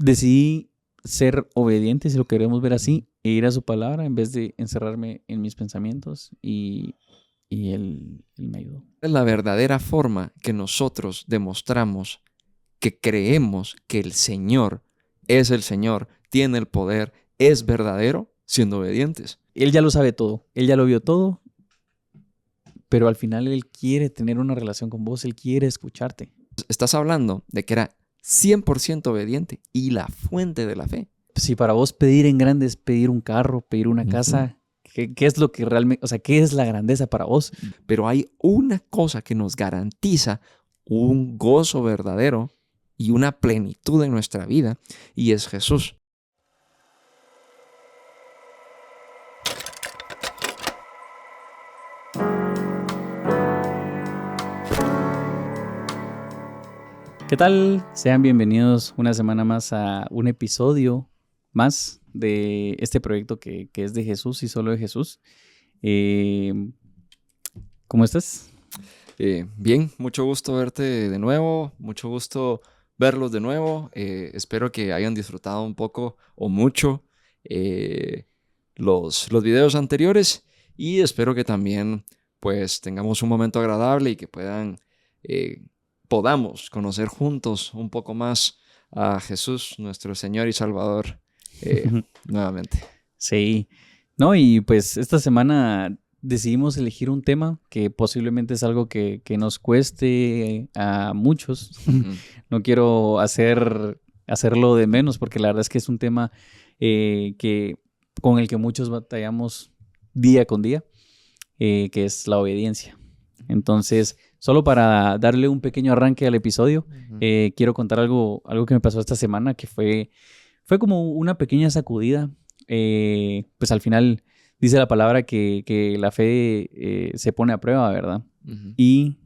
decidí ser obediente, si lo queremos ver así, e ir a su palabra en vez de encerrarme en mis pensamientos y él me ayudó. Es la verdadera forma que nosotros demostramos que creemos que el Señor es el Señor, tiene el poder, es verdadero, siendo obedientes. Él ya lo sabe todo, él ya lo vio todo, pero al final él quiere tener una relación con vos, él quiere escucharte. Estás hablando de que era 100% obediente y la fuente de la fe. Si para vos pedir en grande es pedir un carro, pedir una casa, ¿qué es lo que realmente, o sea, qué es la grandeza para vos? Pero hay una cosa que nos garantiza un gozo verdadero y una plenitud en nuestra vida, y es Jesús. ¿Qué tal? Sean bienvenidos una semana más a un episodio más de este proyecto que es de Jesús y solo de Jesús. ¿Cómo estás? Bien, mucho gusto verte de nuevo, mucho gusto verlos de nuevo. Espero que hayan disfrutado un poco o mucho los videos anteriores, y espero que también pues tengamos un momento agradable y que podamos conocer juntos un poco más a Jesús, nuestro Señor y Salvador, nuevamente. Sí, no, y pues esta semana decidimos elegir un tema que posiblemente es algo que nos cueste a muchos. No quiero hacerlo de menos, porque la verdad es que es un tema con el que muchos batallamos día con día, que es la obediencia. Entonces, solo para darle un pequeño arranque al episodio, quiero contar algo que me pasó esta semana, que fue como una pequeña sacudida. Pues al final dice la palabra que la fe se pone a prueba, ¿verdad? Y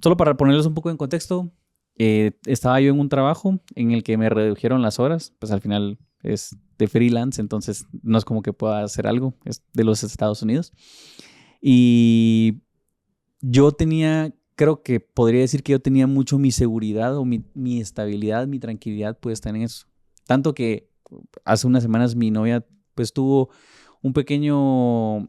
solo para ponerles un poco en contexto, estaba yo en un trabajo en el que me redujeron las horas, pues al final es de freelance, entonces no es como que pueda hacer algo, es de los Estados Unidos. Y yo creo que podría decir que yo tenía mucho mi seguridad o mi estabilidad, mi tranquilidad puesta en eso. Tanto que hace unas semanas mi novia pues tuvo un pequeño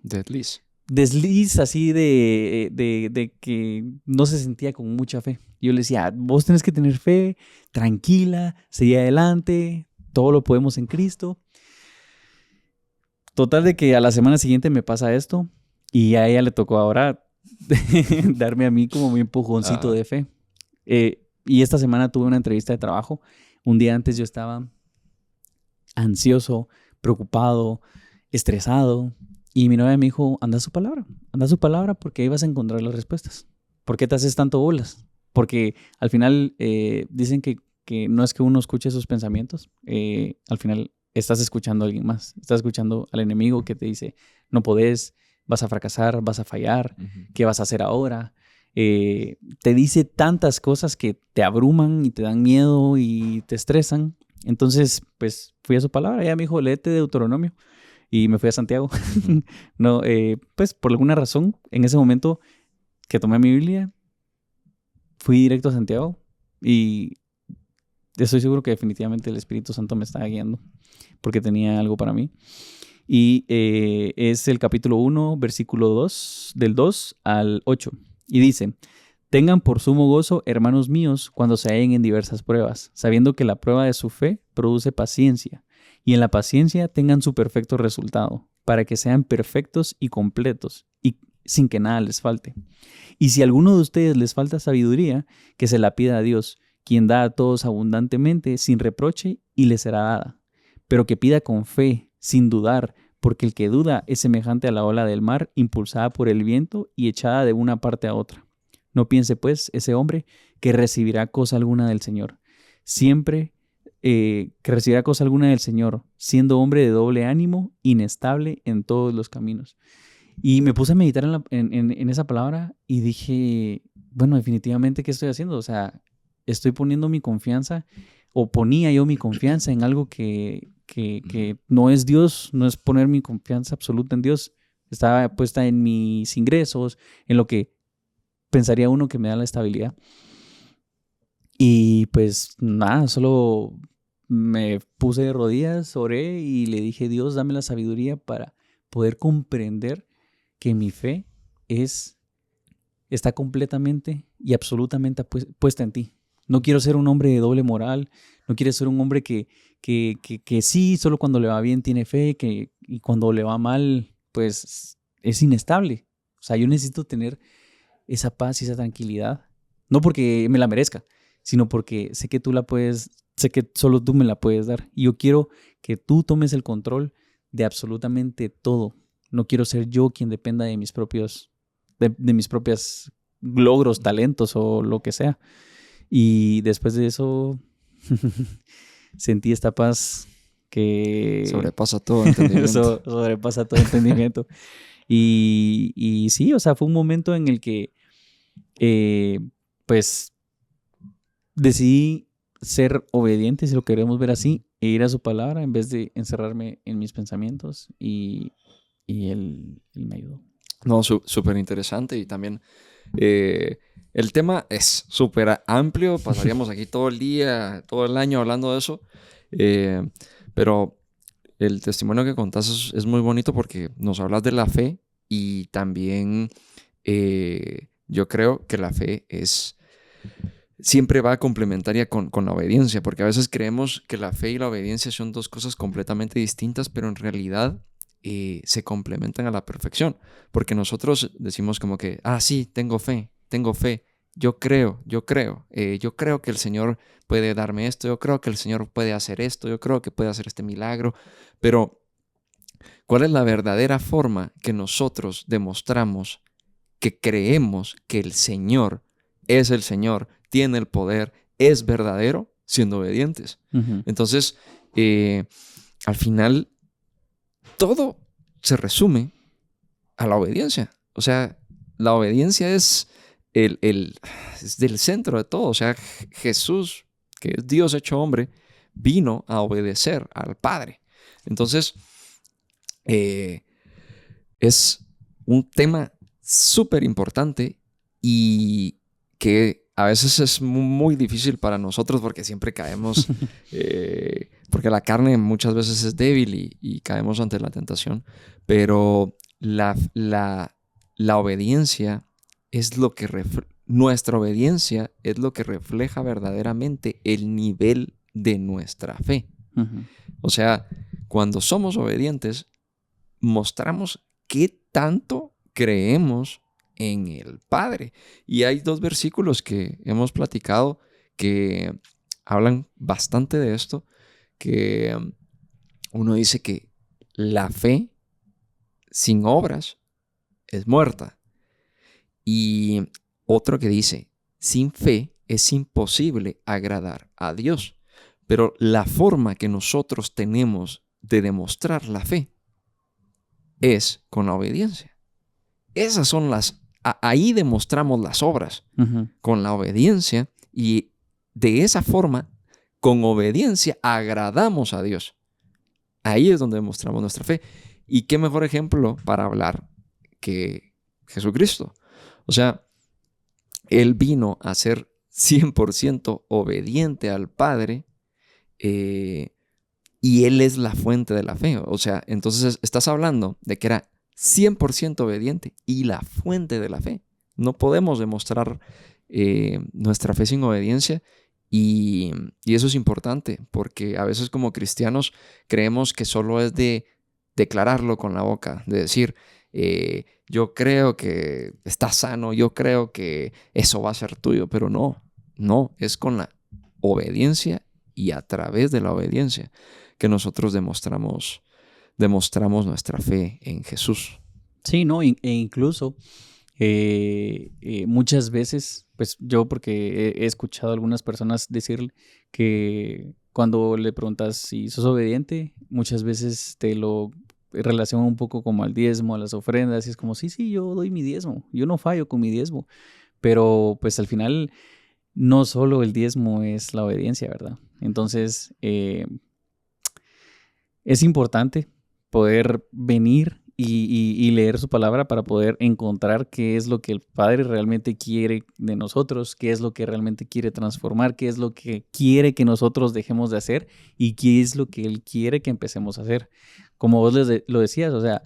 desliz así de que no se sentía con mucha fe. Yo le decía, vos tenés que tener fe, tranquila, seguir adelante, todo lo podemos en Cristo. Total de que a la semana siguiente me pasa esto y a ella le tocó ahora darme a mí como mi empujoncito de fe. Y esta semana tuve una entrevista de trabajo. Un día antes yo estaba ansioso, preocupado, estresado. Y mi novia me dijo, anda a su palabra porque ahí vas a encontrar las respuestas. ¿Por qué te haces tanto bolas? Porque al final dicen que no es que uno escuche sus pensamientos, al final estás escuchando a alguien más. Estás escuchando al enemigo que te dice, no podés, vas a fracasar, vas a fallar, ¿qué vas a hacer ahora? Te dice tantas cosas que te abruman y te dan miedo y te estresan. Entonces, pues fui a su palabra. Ella me dijo, léete Deuteronomio. Y me fui a Santiago. No, pues por alguna razón, en ese momento que tomé mi Biblia, fui directo a Santiago y estoy seguro que definitivamente el Espíritu Santo me estaba guiando porque tenía algo para mí. Y es el capítulo 1, versículo 2, del 2 al 8. Y dice, tengan por sumo gozo, hermanos míos, cuando se hallen en diversas pruebas, sabiendo que la prueba de su fe produce paciencia. Y en la paciencia tengan su perfecto resultado, para que sean perfectos y completos, y sin que nada les falte. Y si a alguno de ustedes les falta sabiduría, que se la pida a Dios, quien da a todos abundantemente, sin reproche, y le será dada. Pero que pida con fe, sin dudar, porque el que duda es semejante a la ola del mar, impulsada por el viento y echada de una parte a otra. No piense, pues, ese hombre que recibirá cosa alguna del Señor. Siempre que recibirá cosa alguna del Señor, siendo hombre de doble ánimo, inestable en todos los caminos. Y me puse a meditar en esa palabra y dije, bueno, definitivamente, ¿qué estoy haciendo? O sea, estoy poniendo mi confianza, o ponía yo mi confianza en algo que no es Dios, no es poner mi confianza absoluta en Dios. Estaba puesta en mis ingresos, en lo que pensaría uno que me da la estabilidad. Y pues nada, solo me puse de rodillas, oré y le dije, Dios, dame la sabiduría para poder comprender que mi fe está completamente y absolutamente puesta en ti. No quiero ser un hombre de doble moral, no quiero ser un hombre que sí, solo cuando le va bien tiene fe, y cuando le va mal, pues es inestable. O sea, yo necesito tener esa paz y esa tranquilidad, no porque me la merezca, sino porque sé que solo tú me la puedes dar. Y yo quiero que tú tomes el control de absolutamente todo. No quiero ser yo quien dependa de mis propios logros, talentos o lo que sea. Y después de eso sentí esta paz que Sobrepasa todo entendimiento. sobrepasa todo entendimiento. Y sí, o sea, fue un momento en el que pues decidí ser obediente, si lo queremos ver así, e ir a su palabra en vez de encerrarme en mis pensamientos, y él me ayudó. No, súper interesante y también el tema es súper amplio, pasaríamos aquí todo el día, todo el año hablando de eso, pero el testimonio que contás es muy bonito porque nos hablas de la fe y también yo creo que la fe siempre va complementaria con la obediencia, porque a veces creemos que la fe y la obediencia son dos cosas completamente distintas, pero en realidad se complementan a la perfección, porque nosotros decimos como que, sí, tengo fe, yo creo que el Señor puede darme esto, yo creo que el Señor puede hacer esto, yo creo que puede hacer este milagro, pero ¿cuál es la verdadera forma que nosotros demostramos que creemos que el Señor es el Señor, tiene el poder, es verdadero, siendo obedientes? Uh-huh. Entonces, al final, todo se resume a la obediencia. O sea, la obediencia es es del centro de todo. O sea, Jesús, que es Dios hecho hombre, vino a obedecer al Padre. Entonces, es un tema súper importante y que a veces es muy difícil para nosotros porque siempre caemos, porque la carne muchas veces es débil y caemos ante la tentación, pero la obediencia es lo que nuestra obediencia es lo que refleja verdaderamente el nivel de nuestra fe. Uh-huh. O sea, cuando somos obedientes, mostramos qué tanto creemos en el Padre. Y hay 2 versículos que hemos platicado que hablan bastante de esto, que uno dice que la fe sin obras es muerta. Y otro que dice, sin fe es imposible agradar a Dios. Pero la forma que nosotros tenemos de demostrar la fe es con la obediencia. Esas son ahí demostramos las obras, uh-huh, con la obediencia, y de esa forma, con obediencia, agradamos a Dios. Ahí es donde demostramos nuestra fe. Y qué mejor ejemplo para hablar que Jesucristo. O sea, Él vino a ser 100% obediente al Padre, y Él es la fuente de la fe. O sea, entonces estás hablando de que era 100% obediente y la fuente de la fe. No podemos demostrar nuestra fe sin obediencia, y eso es importante porque a veces como cristianos creemos que solo es de declararlo con la boca, de decir, yo creo que estás sano, yo creo que eso va a ser tuyo, pero no, es con la obediencia y a través de la obediencia que nosotros demostramos nuestra fe en Jesús. Sí, ¿no? E incluso muchas veces, pues yo porque he escuchado a algunas personas decir que cuando le preguntas si sos obediente, muchas veces te lo relacionan un poco como al diezmo, a las ofrendas, y es como, sí, yo doy mi diezmo, yo no fallo con mi diezmo, pero pues al final no solo el diezmo es la obediencia, ¿verdad? Entonces, es importante poder venir y leer su palabra para poder encontrar qué es lo que el Padre realmente quiere de nosotros, qué es lo que realmente quiere transformar, qué es lo que quiere que nosotros dejemos de hacer y qué es lo que Él quiere que empecemos a hacer. Como vos lo decías, o sea,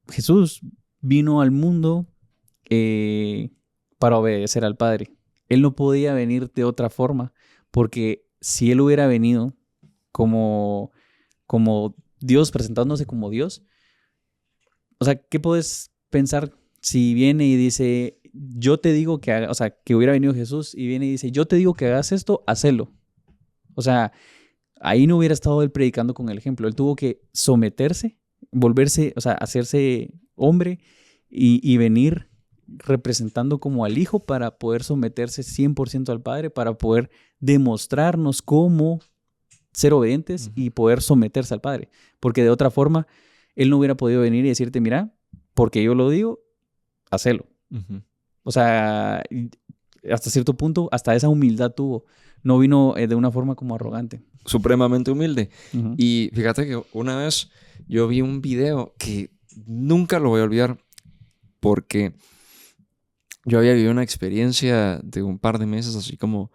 Jesús vino al mundo para obedecer al Padre. Él no podía venir de otra forma, porque si Él hubiera venido como Dios, presentándose como Dios, o sea, ¿qué puedes pensar si viene y dice, yo te digo que haga, o sea, que hubiera venido Jesús y viene y dice, yo te digo que hagas esto, hacelo? O sea, ahí no hubiera estado Él predicando con el ejemplo. Él tuvo que someterse, volverse, o sea, hacerse hombre y venir representando como al Hijo para poder someterse 100% al Padre, para poder demostrarnos cómo ser obedientes y poder someterse al Padre. Porque de otra forma, Él no hubiera podido venir y decirte, mira, porque yo lo digo, hacelo. O sea, hasta cierto punto, hasta esa humildad tuvo. No vino de una forma como arrogante. Supremamente humilde. Y fíjate que una vez yo vi un video que nunca lo voy a olvidar, porque yo había vivido una experiencia de un par de meses así como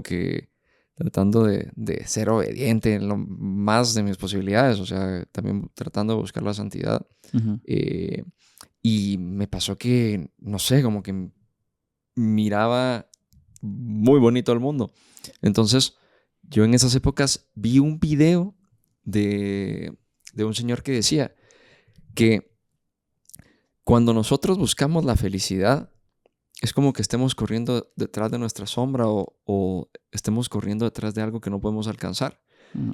que tratando de ser obediente en lo más de mis posibilidades, o sea, también tratando de buscar la santidad. Y me pasó que, no sé, como que miraba muy bonito al mundo. Entonces, yo en esas épocas vi un video de un señor que decía que cuando nosotros buscamos la felicidad, es como que estemos corriendo detrás de nuestra sombra o estemos corriendo detrás de algo que no podemos alcanzar.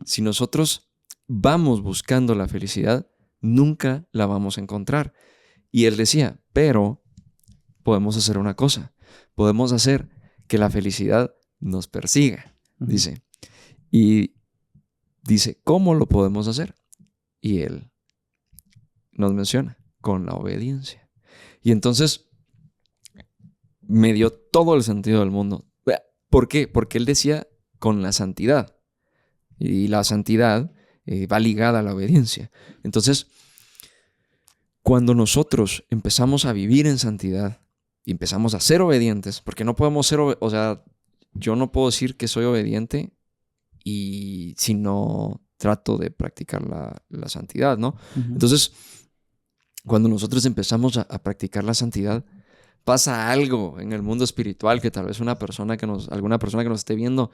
Si nosotros vamos buscando la felicidad, nunca la vamos a encontrar. Y él decía, pero podemos hacer una cosa. Podemos hacer que la felicidad nos persiga, dice. Y dice, ¿cómo lo podemos hacer? Y él nos menciona, con la obediencia. Y entonces me dio todo el sentido del mundo. ¿Por qué? Porque él decía con la santidad. Y la santidad va ligada a la obediencia. Entonces, cuando nosotros empezamos a vivir en santidad y empezamos a ser obedientes, porque no podemos ser, o sea, yo no puedo decir que soy obediente y si no trato de practicar la santidad, ¿no? Entonces, cuando nosotros empezamos a practicar la santidad, pasa algo en el mundo espiritual que tal vez alguna persona que nos esté viendo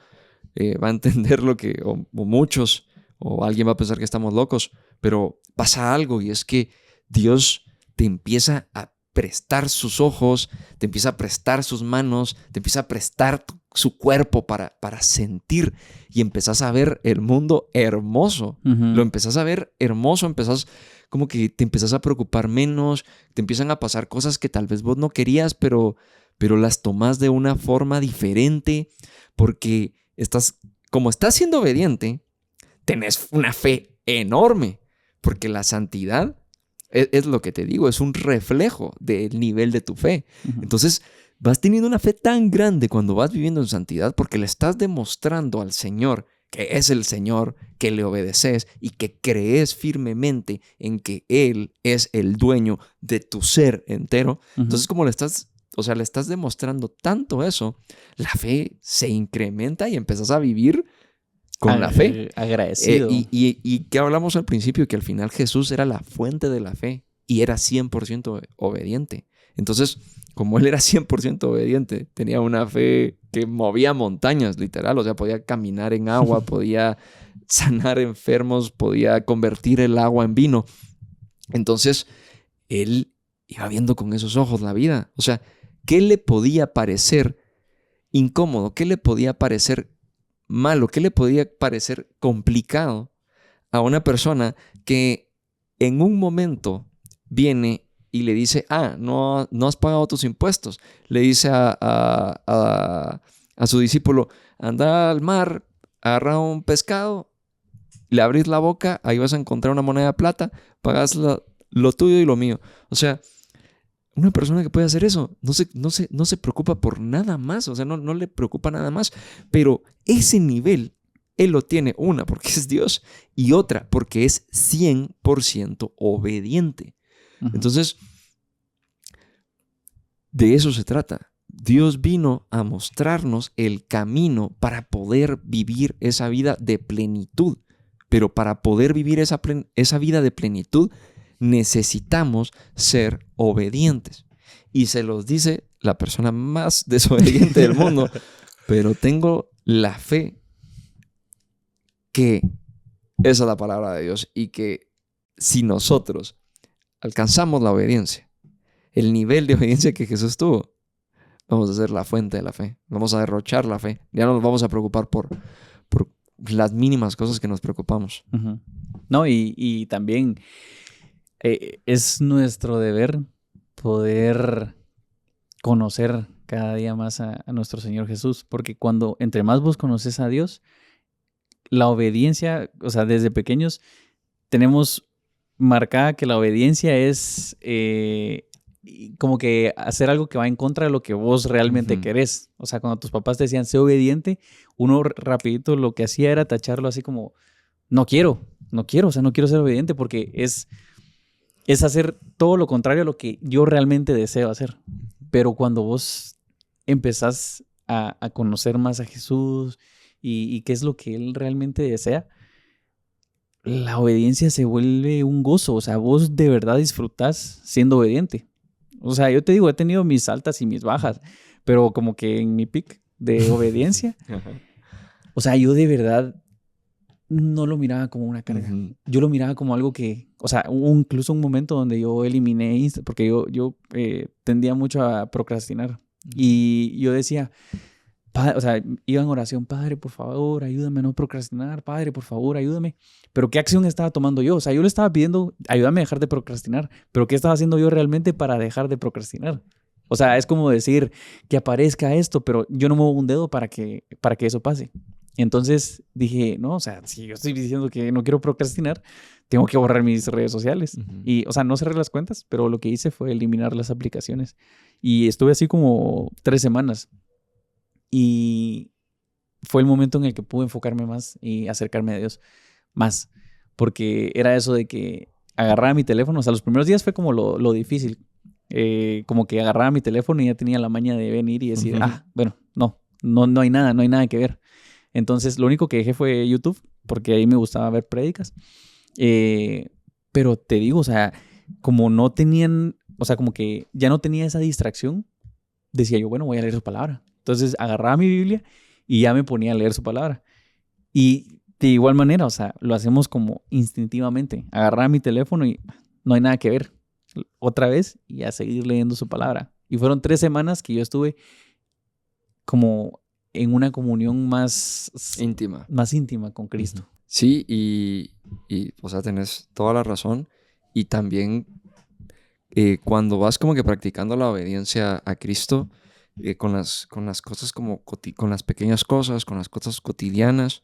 va a entender o muchos, o alguien va a pensar que estamos locos, pero pasa algo y es que Dios te empieza a prestar sus ojos, te empieza a prestar sus manos, te empieza a prestar su cuerpo para sentir y empezás a ver el mundo hermoso. Lo empezás a ver hermoso, como que te empezás a preocupar menos, te empiezan a pasar cosas que tal vez vos no querías, pero las tomás de una forma diferente, porque como estás siendo obediente, tenés una fe enorme, porque la santidad es lo que te digo, es un reflejo del nivel de tu fe. Entonces, vas teniendo una fe tan grande cuando vas viviendo en santidad, porque le estás demostrando al Señor que es el Señor, que le obedeces y que crees firmemente en que Él es el dueño de tu ser entero. Entonces, como le estás demostrando tanto eso, la fe se incrementa y empiezas a vivir con la fe. Agradecido. Y que hablamos al principio, que al final Jesús era la fuente de la fe y era 100% obediente. Entonces, como él era 100% obediente, tenía una fe que movía montañas, literal. O sea, podía caminar en agua, podía sanar enfermos, podía convertir el agua en vino. Entonces, él iba viendo con esos ojos la vida. O sea, ¿qué le podía parecer incómodo? ¿Qué le podía parecer malo? ¿Qué le podía parecer complicado a una persona que en un momento viene y le dice, no has pagado tus impuestos? Le dice a su discípulo, anda al mar, agarra un pescado, le abrís la boca, ahí vas a encontrar una moneda de plata, pagas lo tuyo y lo mío. O sea, una persona que puede hacer eso no se preocupa por nada más, o sea, no le preocupa nada más. Pero ese nivel Él lo tiene, una, porque es Dios, y otra, porque es 100% obediente. Ujú. Entonces, de eso se trata. Dios vino a mostrarnos el camino para poder vivir esa vida de plenitud. Pero para poder vivir esa vida de plenitud, necesitamos ser obedientes. Y se los dice la persona más desobediente del mundo, pero tengo la fe que esa es la palabra de Dios y que si nosotros alcanzamos la obediencia, el nivel de obediencia que Jesús tuvo, vamos a ser la fuente de la fe, vamos a derrochar la fe, ya no nos vamos a preocupar por las mínimas cosas que nos preocupamos. Ujú. No, y también es nuestro deber poder conocer cada día más a nuestro Señor Jesús, porque entre más vos conoces a Dios, la obediencia, o sea, desde pequeños tenemos marcada que la obediencia es como que hacer algo que va en contra de lo que vos realmente querés. O sea, cuando tus papás te decían, sé obediente, uno rapidito lo que hacía era tacharlo así como, no quiero, o sea, no quiero ser obediente porque es hacer todo lo contrario a lo que yo realmente deseo hacer. Pero cuando vos empezás a conocer más a Jesús y qué es lo que Él realmente desea, la obediencia se vuelve un gozo. O sea, vos de verdad disfrutás siendo obediente. O sea, yo te digo, he tenido mis altas y mis bajas, pero como que en mi pic de obediencia, o sea, yo de verdad no lo miraba como una carga. Yo lo miraba como algo que, o sea, hubo incluso un momento donde yo eliminé Insta, porque yo tendía mucho a procrastinar. Y yo decía, o sea, iba en oración, Padre, por favor, ayúdame a no procrastinar, Padre, por favor, ayúdame. Pero ¿qué acción estaba tomando yo? O sea, yo le estaba pidiendo, ayúdame a dejar de procrastinar, pero ¿qué estaba haciendo yo realmente para dejar de procrastinar? O sea, es como decir que aparezca esto, pero yo no muevo un dedo para que eso pase. Entonces dije, no, o sea, si yo estoy diciendo que no quiero procrastinar, tengo que borrar mis redes sociales. Y, o sea, no cerré las cuentas, pero lo que hice fue eliminar las aplicaciones. Y estuve así como 3 semanas. Y fue el momento en el que pude enfocarme más y acercarme a Dios más. Porque era eso de que agarraba mi teléfono. O sea, los primeros días fue como lo difícil. Como que agarraba mi teléfono y ya tenía la maña de venir y decir, bueno, no hay nada que ver. Entonces, lo único que dejé fue YouTube, porque ahí me gustaba ver prédicas. Pero te digo, o sea, como no tenían, o sea, como que ya no tenía esa distracción, decía yo, bueno, voy a leer su palabra. Entonces, agarraba mi Biblia y ya me ponía a leer su palabra. Y de igual manera, o sea, lo hacemos como instintivamente. Agarraba mi teléfono y no hay nada que ver. Otra vez y a seguir leyendo su palabra. Y fueron 3 semanas que yo estuve como en una comunión más íntima con Cristo. Sí, y o sea, tenés toda la razón. Y también cuando vas como que practicando la obediencia a Cristo, con las cosas como con las pequeñas cosas, con las cosas cotidianas,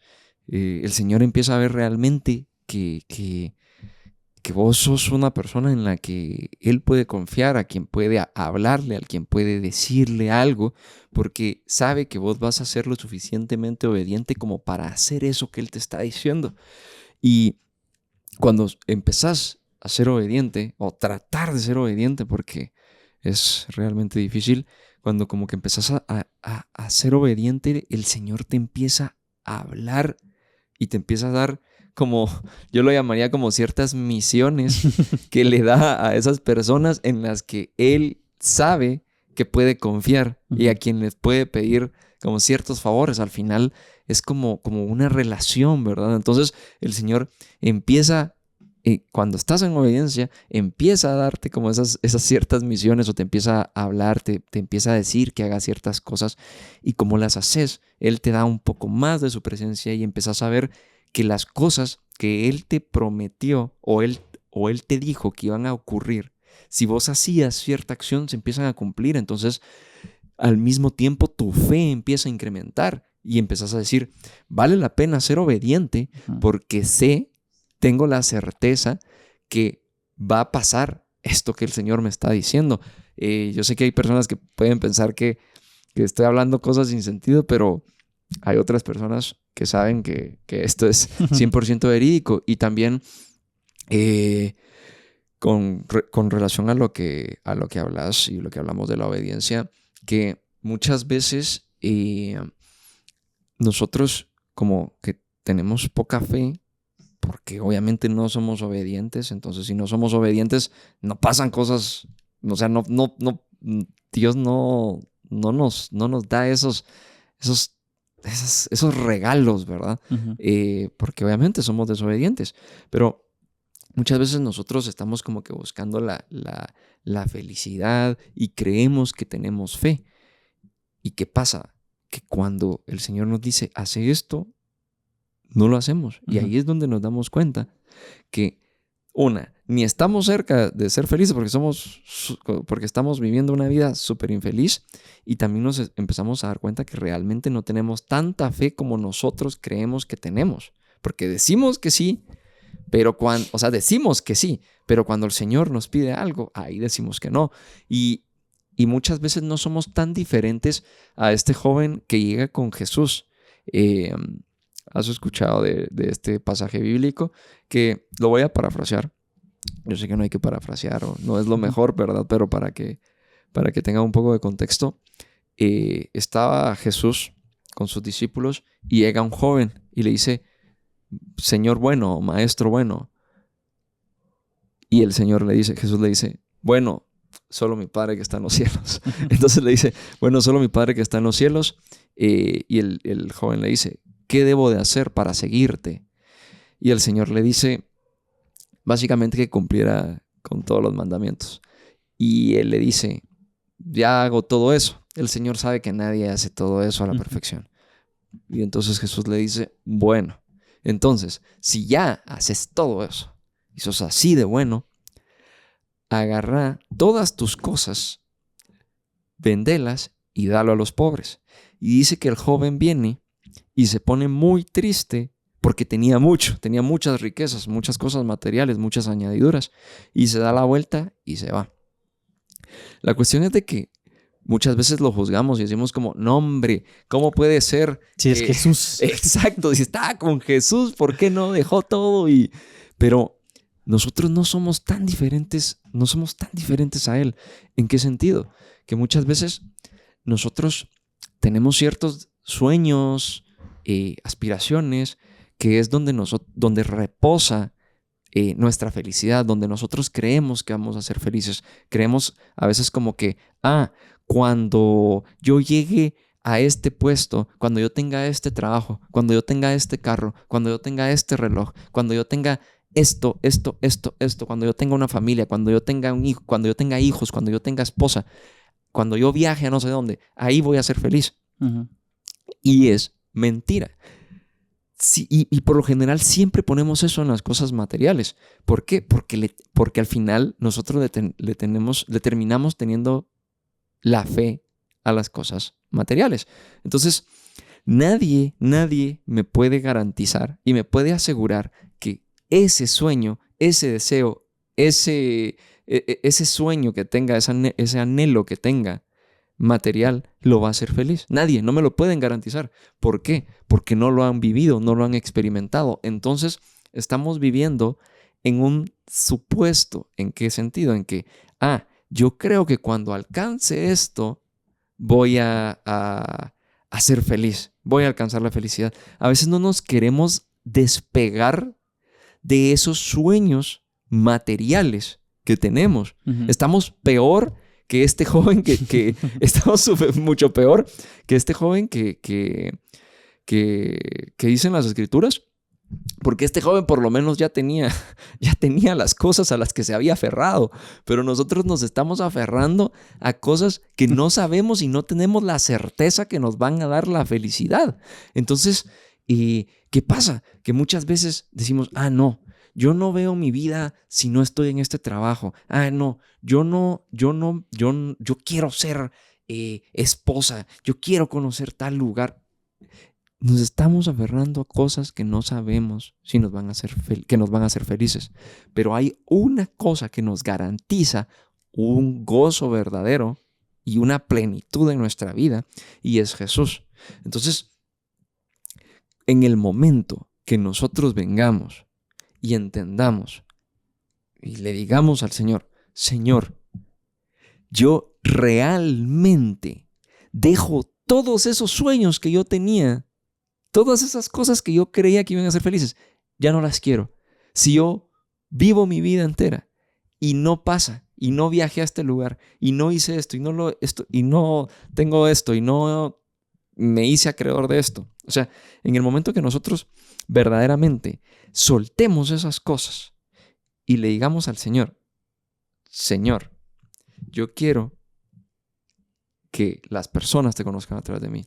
el Señor empieza a ver realmente que vos sos una persona en la que Él puede confiar, a quien puede hablarle, al quien puede decirle algo, porque sabe que vos vas a ser lo suficientemente obediente como para hacer eso que Él te está diciendo. Y cuando empezás a ser obediente, o tratar de ser obediente, porque es realmente difícil, cuando como que empezás a ser obediente, el Señor te empieza a hablar y te empieza a dar como, yo lo llamaría como ciertas misiones que le da a esas personas en las que Él sabe que puede confiar y a quien les puede pedir como ciertos favores. Al final es como una relación, ¿verdad? Entonces el Señor empieza, cuando estás en obediencia, empieza a darte como esas ciertas misiones, o te empieza a hablar, te empieza a decir que hagas ciertas cosas, y como las haces, Él te da un poco más de su presencia y empiezas a ver que las cosas que Él te prometió o él te dijo que iban a ocurrir, si vos hacías cierta acción, se empiezan a cumplir. Entonces, al mismo tiempo, tu fe empieza a incrementar y empiezas a decir, vale la pena ser obediente porque tengo la certeza que va a pasar esto que el Señor me está diciendo. Yo sé que hay personas que pueden pensar que estoy hablando cosas sin sentido, pero hay otras personas que saben que esto es 100% verídico. Y también con relación a lo que hablas y lo que hablamos de la obediencia, que muchas veces nosotros como que tenemos poca fe porque obviamente no somos obedientes. Entonces, si no somos obedientes, no pasan cosas. O sea, Dios no nos da esos regalos, ¿verdad? Uh-huh. Porque obviamente somos desobedientes. Pero muchas veces nosotros estamos como que buscando la felicidad y creemos que tenemos fe. ¿Y qué pasa? Que cuando el Señor nos dice, hace esto, no lo hacemos. Y ahí es donde nos damos cuenta que, ni estamos cerca de ser felices porque estamos viviendo una vida súper infeliz, y también nos empezamos a dar cuenta que realmente no tenemos tanta fe como nosotros creemos que tenemos. Porque decimos que sí, pero decimos que sí, pero cuando el Señor nos pide algo, ahí decimos que no. Y muchas veces no somos tan diferentes a este joven que llega con Jesús. ¿Has escuchado de este pasaje bíblico? Que lo voy a parafrasear. Yo sé que no hay que parafrasear, o no es lo mejor, ¿verdad? Pero para que tenga un poco de contexto, estaba Jesús con sus discípulos y llega un joven y le dice, Señor bueno, Maestro bueno. Y Jesús le dice, bueno, solo mi Padre que está en los cielos. Entonces le dice, bueno, solo mi Padre que está en los cielos. Y el joven le dice, ¿qué debo de hacer para seguirte? Y el Señor le dice, básicamente, que cumpliera con todos los mandamientos. Y él le dice, ya hago todo eso. El Señor sabe que nadie hace todo eso a la perfección. Y entonces Jesús le dice, bueno, entonces, si ya haces todo eso y sos así de bueno, agarra todas tus cosas, vendelas y dalo a los pobres. Y dice que el joven viene y se pone muy triste porque tenía muchas riquezas, muchas cosas materiales, muchas añadiduras, y se da la vuelta y se va. La cuestión es de que muchas veces lo juzgamos y decimos como, no hombre, ¿cómo puede ser? Si es Jesús. Exacto, si estaba con Jesús, ¿por qué no dejó todo? Pero nosotros no somos tan diferentes a Él. ¿En qué sentido? Que muchas veces nosotros tenemos ciertos sueños, aspiraciones, que es donde reposa nuestra felicidad, donde nosotros creemos que vamos a ser felices. Creemos a veces como que, cuando yo llegue a este puesto, cuando yo tenga este trabajo, cuando yo tenga este carro, cuando yo tenga este reloj, cuando yo tenga esto, cuando yo tenga una familia, cuando yo tenga un hijo, cuando yo tenga hijos, cuando yo tenga esposa, cuando yo viaje a no sé dónde, ahí voy a ser feliz. Uh-huh. Y es mentira. Sí, y por lo general siempre ponemos eso en las cosas materiales. ¿Por qué? Porque al final nosotros le terminamos teniendo la fe a las cosas materiales. Entonces, nadie me puede garantizar y me puede asegurar que ese sueño, ese deseo, ese sueño que tenga, ese anhelo que tenga material, lo va a hacer feliz. Nadie, no me lo pueden garantizar. ¿Por qué? Porque no lo han vivido, no lo han experimentado. Entonces, estamos viviendo en un supuesto. ¿En qué sentido? En que, yo creo que cuando alcance esto, voy a ser feliz. Voy a alcanzar la felicidad. A veces no nos queremos despegar de esos sueños materiales que tenemos. Uh-huh. Estamos peor que este joven que estamos mucho peor que este joven que dicen las escrituras, porque este joven por lo menos ya tenía las cosas a las que se había aferrado, pero nosotros nos estamos aferrando a cosas que no sabemos y no tenemos la certeza que nos van a dar la felicidad. Entonces, ¿qué pasa? Que muchas veces decimos, no, yo no veo mi vida si no estoy en este trabajo. No, yo quiero ser esposa, yo quiero conocer tal lugar. Nos estamos aferrando a cosas que no sabemos si nos van a hacer felices. Pero hay una cosa que nos garantiza un gozo verdadero y una plenitud en nuestra vida, y es Jesús. Entonces, en el momento que nosotros vengamos y entendamos y le digamos al Señor, Señor, yo realmente dejo todos esos sueños que yo tenía, todas esas cosas que yo creía que iban a ser felices, ya no las quiero. Si yo vivo mi vida entera y no pasa, y no viajé a este lugar, y no hice esto, y no tengo esto, y no me hice acreedor de esto. O sea, en el momento que nosotros verdaderamente soltemos esas cosas y le digamos al Señor, Señor, yo quiero que las personas te conozcan a través de mí,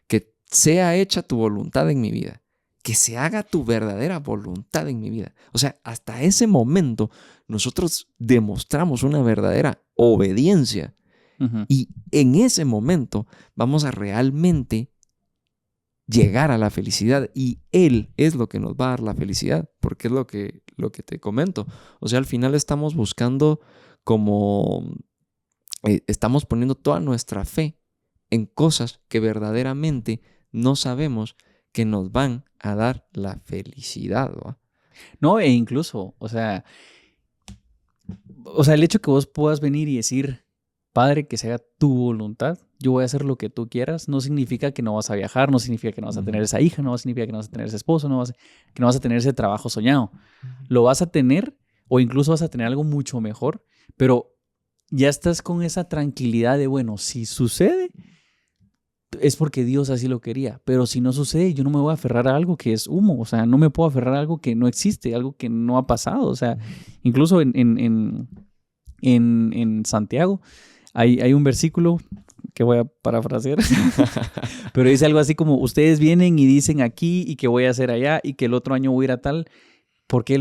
que sea hecha tu voluntad en mi vida, que se haga tu verdadera voluntad en mi vida. O sea, hasta ese momento nosotros demostramos una verdadera obediencia. Ujú. Y en ese momento vamos a realmente llegar a la felicidad. Y Él es lo que nos va a dar la felicidad, porque es lo que te comento. O sea, al final estamos buscando estamos poniendo toda nuestra fe en cosas que verdaderamente no sabemos que nos van a dar la felicidad, ¿va? No, e incluso, o sea, el hecho que vos puedas venir y decir, Padre, que se haga tu voluntad, yo voy a hacer lo que tú quieras, no significa que no vas a viajar, no significa que no vas a tener esa hija, no significa que no vas a tener ese esposo, que no vas a tener ese trabajo soñado. Lo vas a tener o incluso vas a tener algo mucho mejor, pero ya estás con esa tranquilidad de, bueno, si sucede, es porque Dios así lo quería, pero si no sucede, yo no me voy a aferrar a algo que es humo, o sea, no me puedo aferrar a algo que no existe, algo que no ha pasado, o sea, incluso en Santiago hay un versículo que voy a parafrasear, pero dice algo así como, ustedes vienen y dicen aquí y que voy a hacer allá y que el otro año voy a ir a tal, por qué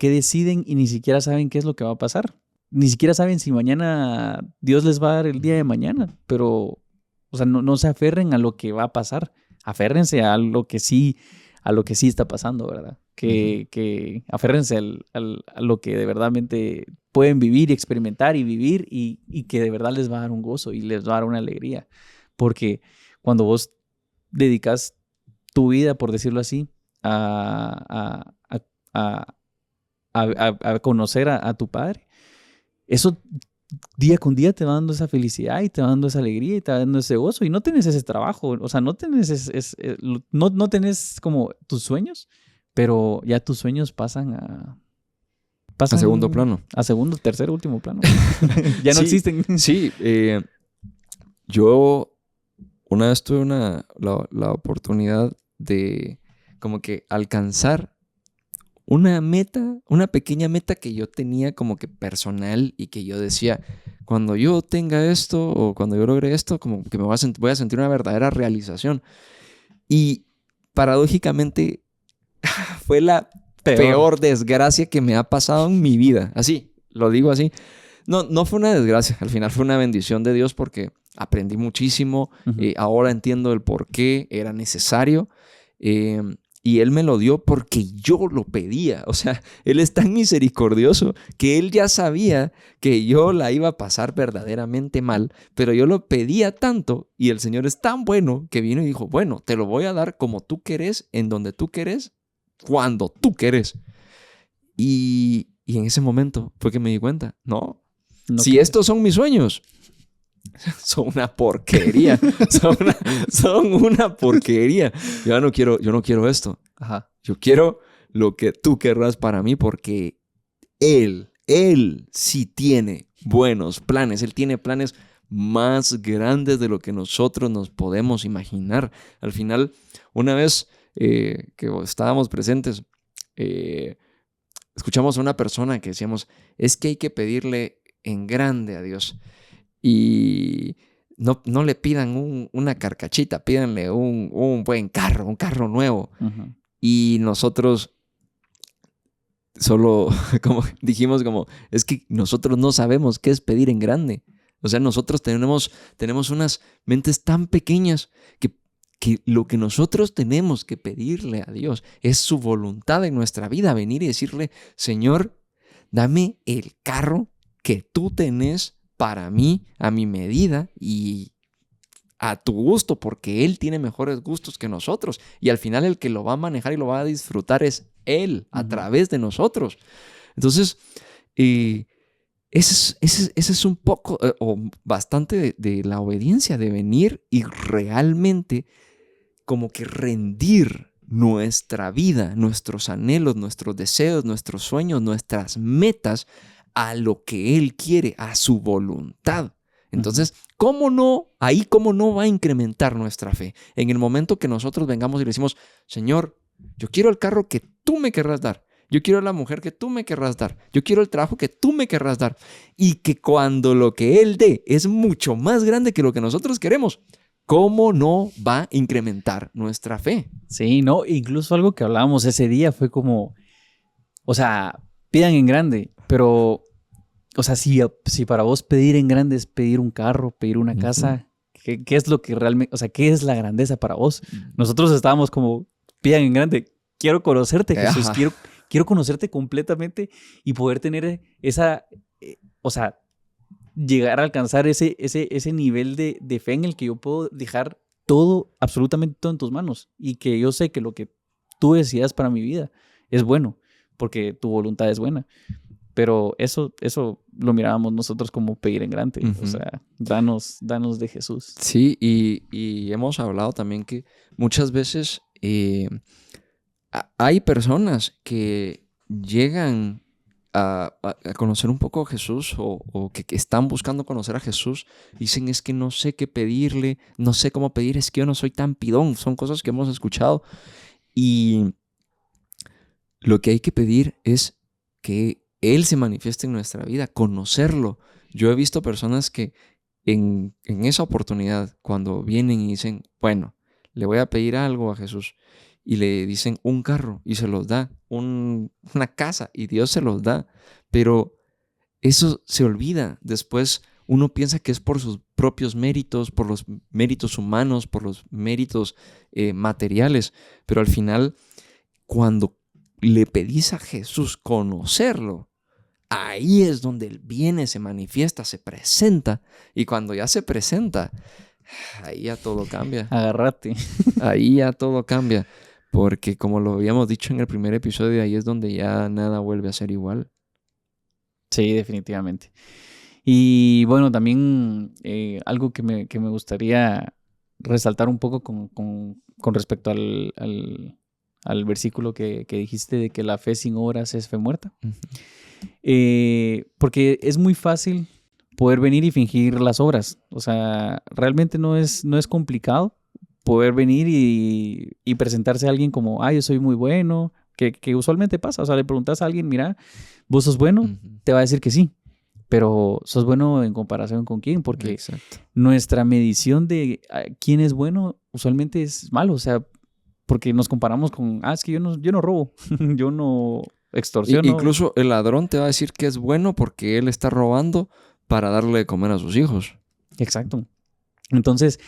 deciden y ni siquiera saben qué es lo que va a pasar? Ni siquiera saben si mañana Dios les va a dar el día de mañana, pero, o sea, no se aferren a lo que va a pasar, aférrense a lo que sí está pasando, ¿verdad? Que aférrense a lo que de verdadmente pueden vivir y experimentar y vivir y que de verdad les va a dar un gozo y les va a dar una alegría. Porque cuando vos dedicas tu vida, por decirlo así, a, a, a conocer a tu padre, eso día con día te va dando esa felicidad y te va dando esa alegría y te va dando ese gozo y no tenés ese trabajo, o sea, no tenés, no tenés como tus sueños, pero ya tus sueños A segundo plano. A segundo, tercer, último plano. Ya no Sí, existen. Sí, yo una vez tuve la oportunidad de como que alcanzar una pequeña meta que yo tenía como que personal y que yo decía, cuando yo tenga esto o cuando yo logre esto, como que voy a sentir una verdadera realización. Y paradójicamente fue la peor desgracia que me ha pasado en mi vida. Así, lo digo así. No fue una desgracia, al final fue una bendición de Dios porque aprendí muchísimo. Uh-huh. Ahora entiendo el por qué era necesario. Y Él me lo dio porque yo lo pedía. O sea, Él es tan misericordioso que Él ya sabía que yo la iba a pasar verdaderamente mal, pero yo lo pedía tanto y el Señor es tan bueno que vino y dijo, bueno, te lo voy a dar como tú querés, en donde tú querés, cuando tú querés. Y en ese momento fue que me di cuenta, no, si estos son mis sueños, son una porquería. son una porquería. Yo no quiero esto. Ajá. Yo quiero lo que tú querrás para mí porque Él sí tiene buenos planes. Él tiene planes más grandes de lo que nosotros nos podemos imaginar. Al final, una vez que estábamos presentes, escuchamos a una persona que decíamos, es que hay que pedirle en grande a Dios. Y no le pidan una carcachita, pídanle un buen carro, un carro nuevo. Uh-huh. Y nosotros solo dijimos es que nosotros no sabemos qué es pedir en grande. O sea, nosotros tenemos unas mentes tan pequeñas que lo que nosotros tenemos que pedirle a Dios es su voluntad en nuestra vida, venir y decirle, Señor, dame el carro que tú tenés para mí, a mi medida, y a tu gusto, porque Él tiene mejores gustos que nosotros. Y al final el que lo va a manejar y lo va a disfrutar es Él, a través de nosotros. Entonces, ese es un poco o bastante de la obediencia, de venir y realmente como que rendir nuestra vida, nuestros anhelos, nuestros deseos, nuestros sueños, nuestras metas a lo que Él quiere, a su voluntad. Entonces, ¿cómo no va a incrementar nuestra fe? En el momento que nosotros vengamos y le decimos, Señor, yo quiero el carro que tú me querrás dar. Yo quiero la mujer que tú me querrás dar. Yo quiero el trabajo que tú me querrás dar. Y que cuando lo que Él dé es mucho más grande que lo que nosotros queremos, ¿cómo no va a incrementar nuestra fe? Sí, no, incluso algo que hablábamos ese día fue como, o sea, pidan en grande, pero, o sea, si para vos pedir en grande es pedir un carro, pedir una casa, ¿qué es lo que realmente, o sea, qué es la grandeza para vos? Nosotros estábamos como, pidan en grande, quiero conocerte, Jesús, quiero conocerte completamente y poder tener esa, o sea, llegar a alcanzar ese nivel de fe en el que yo puedo dejar todo, absolutamente todo en tus manos y que yo sé que lo que tú decidas para mi vida es bueno, porque tu voluntad es buena. Pero eso lo mirábamos nosotros como pedir en grande. O sea, danos de Jesús. Sí, y hemos hablado también que muchas veces hay personas que llegan a conocer un poco a Jesús o que están buscando conocer a Jesús. Dicen, es que no sé qué pedirle, no sé cómo pedir, es que yo no soy tan pidón. Son cosas que hemos escuchado. Y lo que hay que pedir es que Él se manifieste en nuestra vida, conocerlo. Yo he visto personas que en esa oportunidad, cuando vienen y dicen, bueno, le voy a pedir algo a Jesús, y le dicen un carro y se los da, una casa y Dios se los da, pero eso se olvida. Después uno piensa que es por sus propios méritos, por los méritos humanos, por los méritos materiales, pero al final cuando le pedís a Jesús conocerlo, ahí es donde Él viene, se manifiesta, se presenta, y cuando ya se presenta, ahí ya todo cambia. Agárrate. Ahí ya todo cambia, porque como lo habíamos dicho en el primer episodio, ahí es donde ya nada vuelve a ser igual. Sí, definitivamente. Y bueno, también algo que me gustaría resaltar un poco con respecto al versículo que dijiste de que la fe sin obras es fe muerta. Porque es muy fácil poder venir y fingir las obras. O sea, realmente no es complicado poder venir y presentarse a alguien como, yo soy muy bueno, que usualmente pasa. O sea, le preguntas a alguien, mira, ¿vos sos bueno? Te va a decir que sí. Pero ¿sos bueno en comparación con quién? Porque nuestra medición de quién es bueno usualmente es malo. O sea, porque nos comparamos con, es que yo no robo, yo no extorsiono. Incluso el ladrón te va a decir que es bueno porque él está robando para darle de comer a sus hijos. Exacto. Entonces,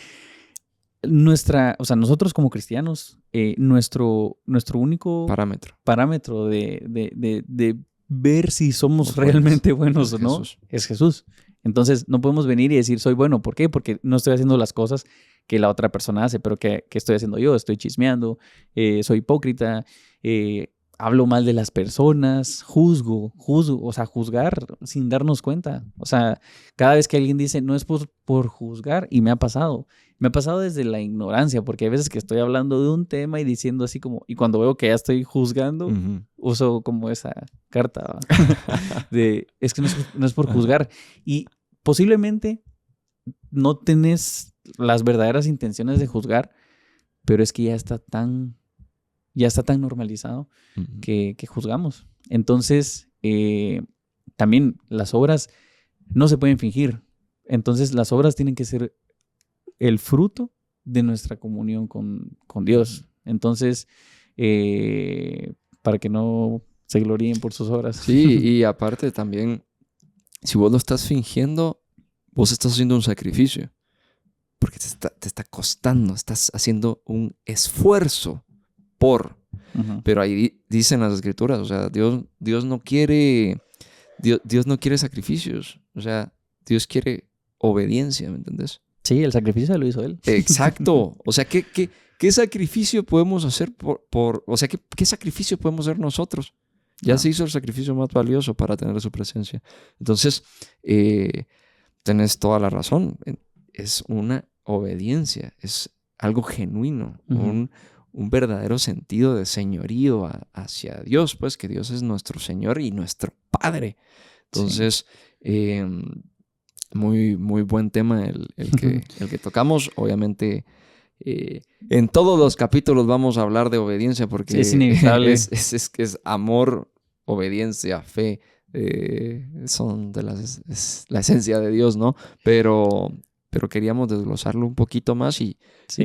nosotros como cristianos, nuestro único parámetro de ver si somos realmente buenos o no es Jesús. Entonces, no podemos venir y decir soy bueno. ¿Por qué? Porque no estoy haciendo las cosas que la otra persona hace, pero que estoy haciendo yo. Estoy chismeando, soy hipócrita, hablo mal de las personas, juzgo, o sea, juzgar sin darnos cuenta. O sea, cada vez que alguien dice, no es por juzgar, y me ha pasado desde la ignorancia, porque hay veces que estoy hablando de un tema y diciendo así como, y cuando veo que ya estoy juzgando, uso como esa carta de, es que no es por juzgar. Y posiblemente no tenés las verdaderas intenciones de juzgar, pero es que ya está tan normalizado que juzgamos. Entonces, también las obras no se pueden fingir. Entonces, las obras tienen que ser el fruto de nuestra comunión con Dios. Entonces, para que no se gloríen por sus obras. Sí, y aparte también, si vos lo estás fingiendo, vos estás haciendo un sacrificio. Porque te está costando, estás haciendo un esfuerzo por. Pero ahí dicen las escrituras, o sea, Dios no quiere sacrificios, o sea, Dios quiere obediencia, ¿me entendés? Sí, el sacrificio lo hizo él. Exacto. O sea, ¿qué sacrificio podemos hacer o sea, ¿qué sacrificio podemos hacer nosotros? Ya se hizo el sacrificio más valioso para tener su presencia. Entonces, tenés toda la razón. Es una obediencia, es algo genuino, un verdadero sentido de señorío hacia Dios, pues que Dios es nuestro Señor y nuestro Padre. Entonces, muy, muy buen tema el que tocamos. Obviamente, en todos los capítulos vamos a hablar de obediencia porque es inevitable. es amor, obediencia, fe. Son de la esencia de Dios, ¿no? Pero queríamos desglosarlo un poquito más y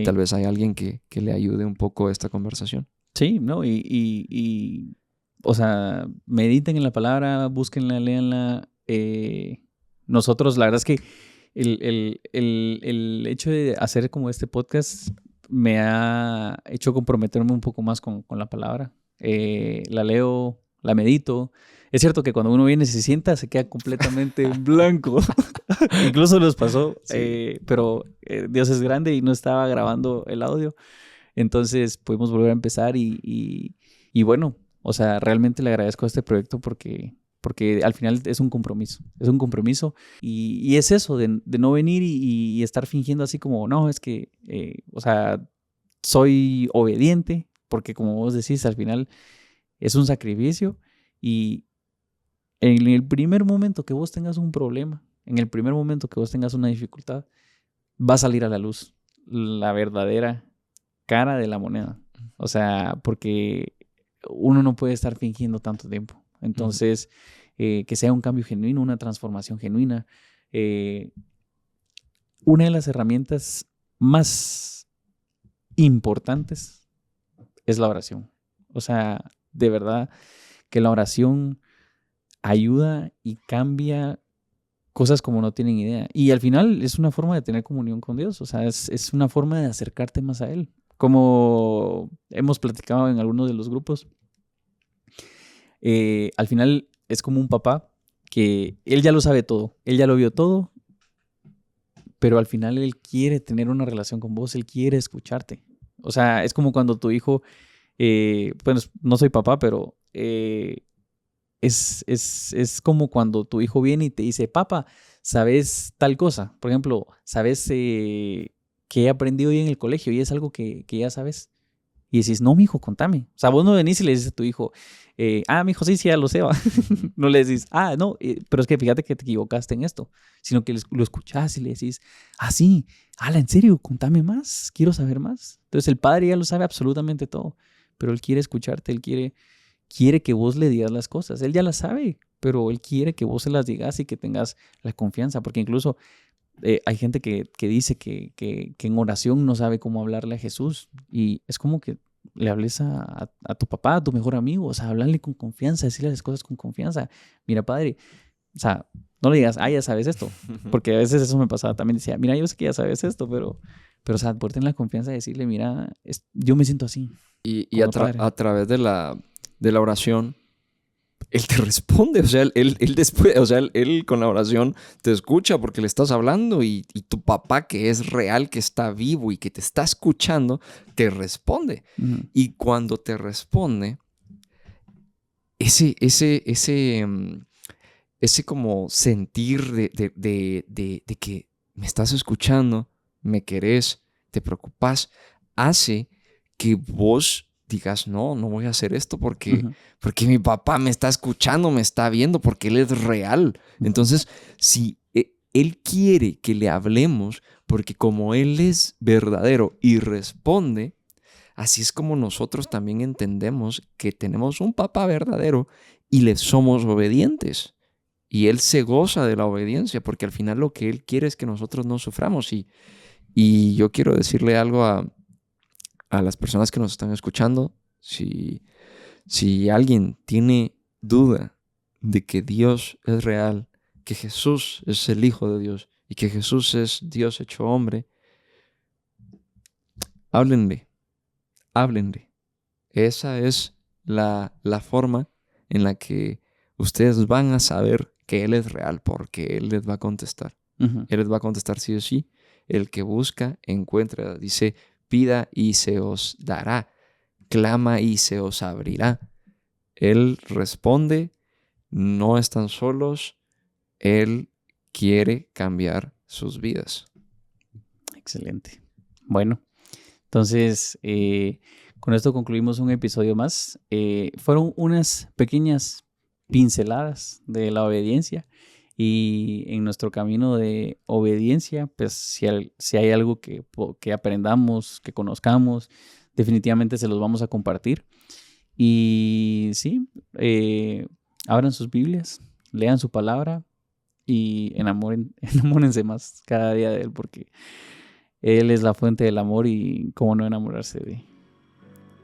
tal vez hay alguien que le ayude un poco a esta conversación. Sí, ¿no? Y o sea, mediten en la palabra, búsquenla, léanla. Nosotros, la verdad es que el hecho de hacer como este podcast me ha hecho comprometerme un poco más con la palabra. La leo, la medito. Es cierto que cuando uno viene y se sienta, se queda completamente en blanco. Incluso nos pasó, pero Dios es grande y no estaba grabando el audio. Entonces pudimos volver a empezar y bueno, o sea, realmente le agradezco a este proyecto porque al final es un compromiso y es eso de no venir y estar fingiendo así como, no, es que, o sea, soy obediente porque como vos decís, al final es un sacrificio y en el primer momento que vos tengas un problema, en el primer momento que vos tengas una dificultad, va a salir a la luz la verdadera cara de la moneda. O sea, porque uno no puede estar fingiendo tanto tiempo. Entonces, que sea un cambio genuino, una transformación genuina. Una de las herramientas más importantes es la oración. O sea, de verdad que la oración ayuda y cambia cosas como no tienen idea. Y al final es una forma de tener comunión con Dios. O sea, es una forma de acercarte más a Él. Como hemos platicado en algunos de los grupos, al final es como un papá que él ya lo sabe todo, él ya lo vio todo, pero al final él quiere tener una relación con vos, él quiere escucharte. O sea, es como cuando tu hijo, bueno, no soy papá, pero es como cuando tu hijo viene y te dice, papá, ¿sabes tal cosa? Por ejemplo, ¿sabes que he aprendido hoy en el colegio? Y es algo que ya sabes. Y decís, no, mijo, contame. O sea, vos no venís y le dices a tu hijo, mijo, sí, ya lo sé, va. No le decís, no, pero es que fíjate que te equivocaste en esto. Sino que lo escuchás y le decís, sí, en serio, contame más, quiero saber más. Entonces el padre ya lo sabe absolutamente todo, pero él quiere escucharte, él quiere que vos le digas las cosas. Él ya las sabe, pero él quiere que vos se las digas y que tengas la confianza, porque incluso hay gente que dice que en oración no sabe cómo hablarle a Jesús y es como que le hables a tu papá, a tu mejor amigo, o sea, hablarle con confianza, decirle las cosas con confianza. Mira, padre, o sea, no le digas, ya sabes esto, porque a veces eso me pasaba también, decía, mira, yo sé que ya sabes esto, pero o sea, por tener la confianza de decirle, mira, yo me siento así. Y a través de la oración, él te responde, o sea, él después, o sea, él con la oración te escucha porque le estás hablando y tu papá que es real, que está vivo y que te está escuchando, te responde. Uh-huh. Y cuando te responde, ese como sentir de que me estás escuchando, me querés, te preocupas, hace que vos digas, no voy a hacer esto porque mi papá me está escuchando, me está viendo, porque él es real. Entonces, si él quiere que le hablemos, porque como él es verdadero y responde, así es como nosotros también entendemos que tenemos un papá verdadero y le somos obedientes. Y él se goza de la obediencia, porque al final lo que él quiere es que nosotros no suframos. Y yo quiero decirle algo a las personas que nos están escuchando. Si alguien tiene duda de que Dios es real, que Jesús es el Hijo de Dios y que Jesús es Dios hecho hombre, háblenle. Esa es la forma en la que ustedes van a saber que Él es real, porque Él les va a contestar. Uh-huh. Él les va a contestar sí o sí. el que busca, encuentra. Dice, pida y se os dará, clama y se os abrirá. Él responde, no están solos, Él quiere cambiar sus vidas. Excelente. Bueno, entonces con esto concluimos un episodio más. Fueron unas pequeñas pinceladas de la obediencia, y en nuestro camino de obediencia, pues si hay algo que aprendamos, que conozcamos, definitivamente se los vamos a compartir. Y sí, abran sus Biblias, lean su palabra y enamórense más cada día de Él, porque Él es la fuente del amor, y cómo no enamorarse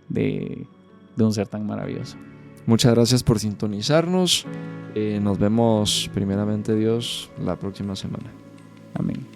de un ser tan maravilloso. Muchas gracias por sintonizarnos. Nos vemos primeramente Dios la próxima semana. Amén.